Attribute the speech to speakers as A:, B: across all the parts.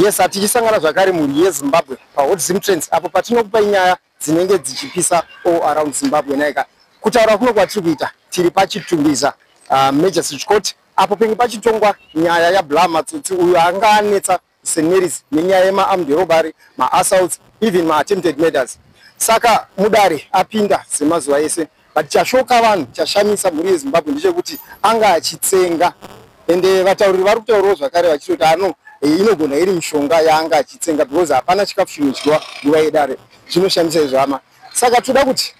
A: Yes, atichisangana zvakare mhuri yeZimbabwe paHot Zim Trends apo patinokupa nyaya dzinenge dzichipisa all around Zimbabwe naika. Kutaura kuno kwatiri kuita tiri pachitumbisa Magistrate Court apo penye pachitongwa nyaya yaBlaa Matsotsi uyo anga anetsa St Mary's nenyaya yema-armed robbery, ma-assaults, even ma-attempted murders. Saka mudare apinda semazuva ese, but chashoka vanhu chashamisa mhuri yeZimbabwe ndechekuti anga achitsenga ende vatauriri vari kutaurawo zvakare vachitoti ano inogona iri mishonga yaanga achitsenga because hapana chikafu chinodyiwa nguva yedare. Zvinoshamisa izvama. Saka toda kuti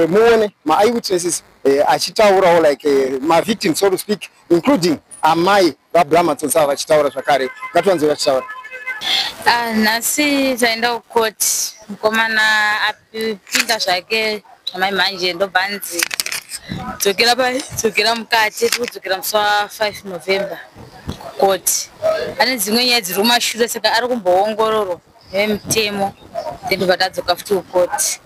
A: muone ma-eyewitnesses achitaurawo like ma-victims so to speak, including amai vaBlaa Matsotsi vachitaura zvakare. Ngatiwanze vachitaura.
B: Nhasi taenda kukoti, mukomana apinda zvake zvamai manje ndobvanzi dzokera mukati, tikudzokera musi wa5 November kukoti. Ane dzimwe nyaya dziri kumashure saka ari kumboongororwa nemutemo ndobva tadzoka futi kukoti.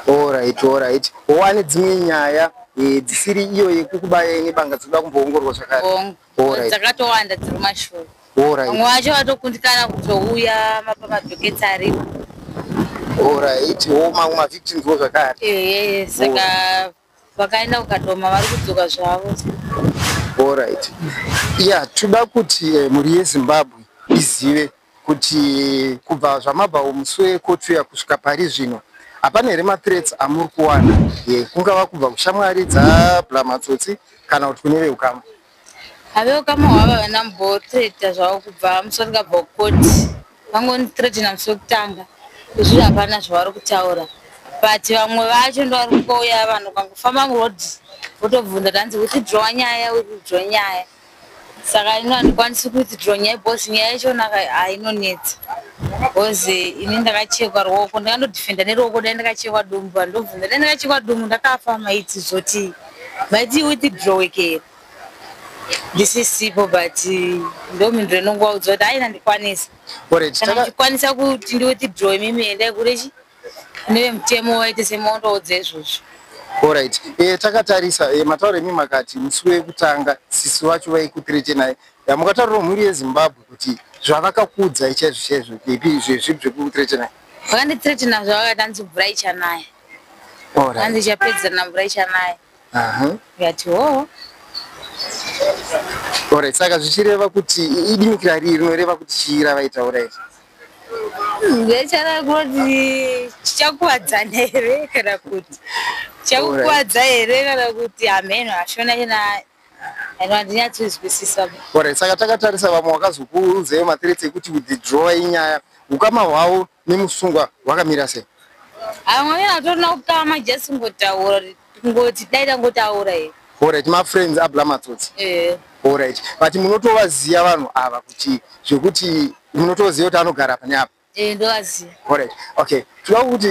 A: Alright. Wane dzimwe nyaya dzisiri iyo yekukubaya nebanga dzoda kumboongororwa zvakare.
B: Dzakatowanda dziri kumashure. Vamwe vacho vatokundikana kutouya pamadhoketi aripo.
A: Mamwe ma-victims wo zvakare.
B: Saka vakaenda kukadoma vari kudzoka zvavo.
A: Toda kuti mhuri yeZimbabwe izive kuti kubva zvamabva musi wekotu kusvika pari zvino hapana here ma-threats amuri kuwana kungava kubva kushamwari dzaBlaa Matsotsi kana kuti kune veukama?
B: Aveukama hwava vanambothreata zvavo kubva musi wakabva kukoti. Vangondithreatina musi wekutanga izvi hapana zvavari kutaura, but vamwe vacho ndo vari kungouya vanhu kangofamba murodhi votobvunza tanzi withdraw nyaya. Saka ino handikwanisi kuwithdraw nyaya because nyaya yachona hainonetsa. Because ini ndakachekwa ruoko, ndakandodhifenda neruoko dai ndakachekwa dumbu. Vandobvunza dai ndakachekwa dumbu ndakafa maiti zoti maiti withdraw ke. This is simple, but ndomindro inongoudzwa kuti haina ndikwanisa. Kana ndikwanisa kuti ndiwithdraw mimi endai kurechi nevemutemo waite semaondoudza izvozvo.
A: Takatarisa matauro emi makati musi wekutanga sisi vacho vaikuthreatenai mukataurawo mhuri yeZimbabwe kuti zvavakakuudza chaizvo zvipi zvekuthreatenai?
B: Vakandithreatena zvavakati hanzi mvura ichanaya. Hanzi ichapedzana mvura ichanaya. Ndikati
A: saka zvichireva kuti idimikira riri rinoreva kuti chira vaitaura izvi?
B: Ndechara kuti chichakuwadzana here kana kuti chakukuwadza here kana kuti ameno hashona chena handinyatsozwisisa.
A: Saka takatarisa vamwe vakazokuudzai ma-threats ekuti withdraw inyaya, ukama hwavo nemusungwa hwakamira sei?
B: Vamwe vatorina ukama just kungotaura kungoti dai tangotaura here.
A: Ma-friends aBlaa Matsotsi. But munotovaziva vanhu ava kuti zvekuti munotoziva kuti anogara pane apa?
B: Ndovaziva.
A: Toda kuti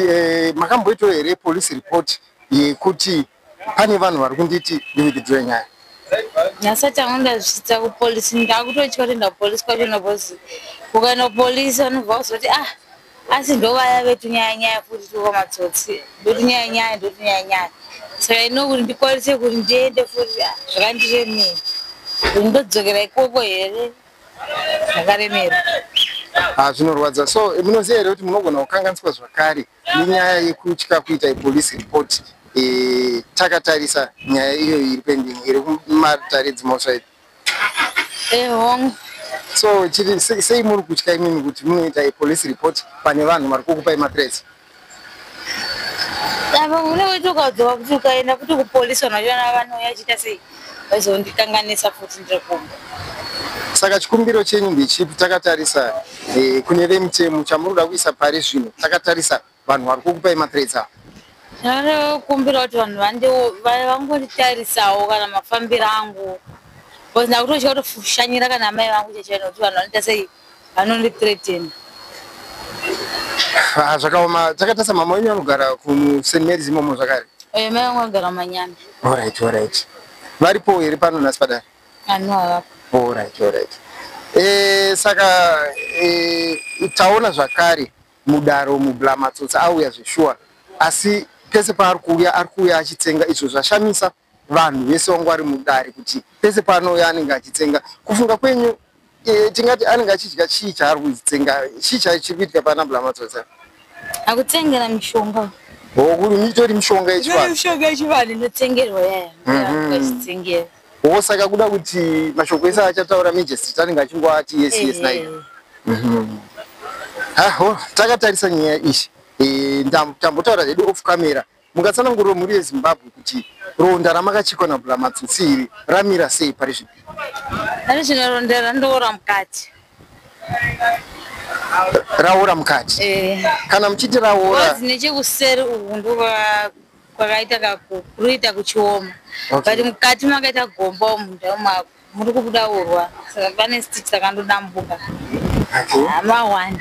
A: makamboitawo here police report yekuti pane vanhu vari kunditi ndiwithdraw nyaya?
B: Nhasati angondazvisvitsa kupolisi, ndakutotya kuenda kupolisi kwachona because ukaenda kupolisi vanobva kuzoti asi ndovaya vetu nyaya futi tiri Matsotsi, ndoti nyaya. Saka inokuti ndikwanise kuti ndiende futi zvakandiremera. Ndodzokera ikoko here zvakaremera.
A: Zvinorwadza. So munoziva here kuti munogona kukanganiswa zvakare nenyaya yekutya kuita police report takatarisa nyaya iyo iri pending iri kumatare dzimosvaidi? So sei muri kutya imimi kuti munoita police report pane vanhu vari kukupai ma-threats?
B: Unoweti ukadzoka kuti ukaenda futi kupolisi vanachona vanouya achiita sei vazondikanganisa futi ndiri kumba.
A: Saka chikumbiro chenyu ndechipi? Takatarisa kune vemutemo chamunoda kuisa pari zvino, takatarisa vanhu vari kukupai ma-threats ava.
B: Ndinokumbira kuti vanhu vangonditarisawo kana mafambiro angu, because ndakutotya kutoshanyira kana amai vangu chachaino kuti vanhu vanoita sei vanondithreatena.
A: Zvakaoma. Takatarisa mama wenyu anogara kuSt Mary's imomo zvakare?
B: Mai vangu vanogara Manyana.
A: Varipo here pano nhasi padare?
B: Havapo.
A: Saka taona zvakare mudaro muBlaa Matsotsi auya zveshuwa, asi pese paari kuuya achitsenga izvo zvashamisa vanhu vese vangu vari mudare kuti pese paanouya anenge achitsenga. Kufunga kwenyu tingati anenge achidya chii chaari kutsenga chii chiri kuitika pana Blamatsotsi
B: akutsengera mishonga
A: kuri mitori mishonga yechivanhu
B: mishonga yechivanhu inotsengerwa yaya achitsengera
A: saka kuda kuti mashoko ese achataura Majesty anenge achingoati yes nayo takatarisa nyaya ishi tambotaura hedu off camera mukatsananguriro muri yeZimbabwe kuti ronda ramakachikwa naBlamatsotsi iri ramira sei pari zvino
B: ari zvino ronda randoora mukati
A: raora mukati kana muchiti raora
B: nechekuseri uku kwakaita kakuruita kuchioma but mukati makaita gomba munda mako muri kubuda urwa saka pane stitch rakandodambuka amawani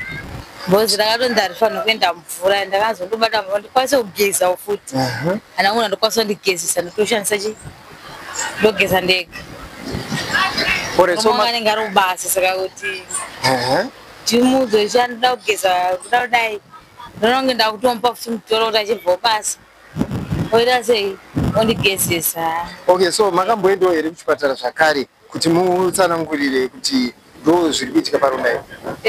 B: bozi rakatonzi harifanira kuenda mvura ndakazondobata mvura ndikwanise kugeza futi kana munhu andokwanisa kundigezesa ndotoshandisa chi ndogeza ndega anenge ari kubasa saka kuti chimudzo chandoda kugeza kuda kudai ndinonge ndakutomupa futi mutoro kuti achibva basa oita sei ondigezesa
A: so makamboendawo here kuchipatara zvakare kuti mutsanangurire kuti ndo zviri kuitika paronda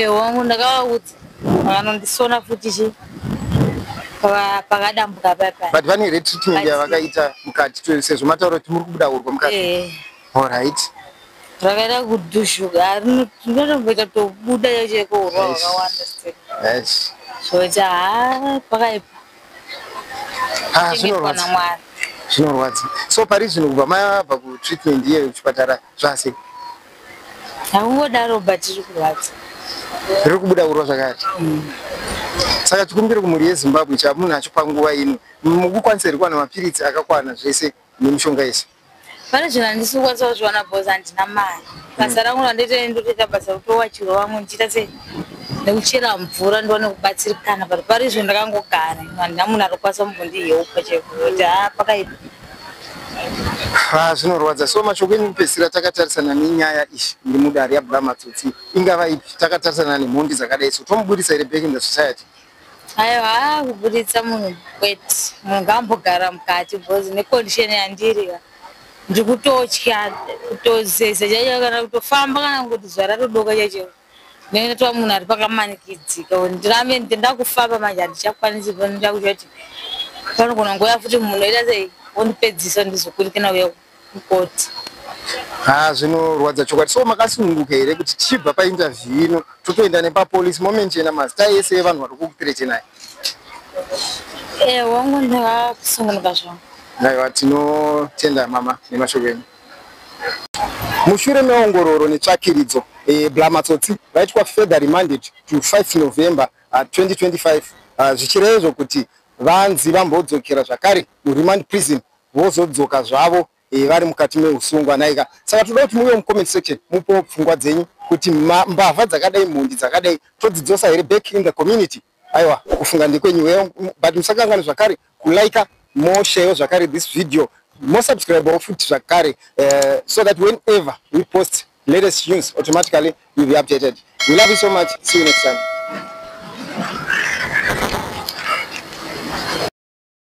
B: wangu ndakavaudza vakanondisona futi chi pakadambuka papa
A: but vane retreatment yavakaita mukati sezvo mataura kuti muri kubuda urwa mukati alright
B: rakaita kudhushuka rinotomboita tobuda yacheko urwa hwakawanda zvoita pakaipa
A: zvinorwadza so pari zvino kubva mabva kutreatment iyeyo kuchipatara zvase
B: hakungodaro but riri kurwadza
A: riri kubuda urwa zvakare saka tikumbire kumhuri yeZimbabwe chamunacho panguva ino mukukwanisa here kuwana mapiritsi akakwana zvese nemishonga yese
B: pane zvinhu handisi kukwanisa kuzviwana bhozi handina mari basa rangu randotoita basa kutowachirwa vamwe ndichiita sei nekuchera mvura ndione kubatsirikana but pari izvo ndakangogara handina munhu arikukwanisa kumbondiheupa chekuti pakaipa
A: zvinorwadza so mashoko enyu kupedzisira takatarisana nenyaya ishi ndimudare yaBlamatsotsi ingava ipi takatarisana nemhondi dzakadai so tomubudisa here back in the society
B: aiwa kubuditsa munhu kwete munhu ngambogara mukati bhozi nekondisheni yandiri ndiri kutotya kutozesa chacho kana kutofamba kana kuti zuva ratodoka chacho ndinotova munhu ari pakamanikidzika ndirambe ndakufamba manje handichakwanisi ndoda kuita kuti panogona nguva futi munhu oita sei ondipedzisa ndizokurikana uya kukoti
A: zvinorwadza chokwadi so makasununguka here kuti tichibva painterview ino totoenda nepapolice momenchena mazita ese evanhu vari kukuteretenai
B: wangu ndakasungunuka zvangu
A: aiwa tinotenda mama nemashoko enyu mushure meongororo netsvakiridzo Blamatsotsi vaitwa further remanded to 5 November 2025 zvichireva kuti vanzi vambodzokera zvakare muremand prison vozodzoka zvavo vari mukati meusungwa naika saka toda kuti muve mucomment section mupo pfungwa dzenyu kuti mbavha dzakadai mhondi dzakadai todzidzosa here back in the community aiwa kufunga ndikwenyu but musakangani zvakare kulaika mosharewo zvakare this video mosubscribe futi zvakare so that whenever we post latest news automatically you'll be updated. We love you so much. See you next time.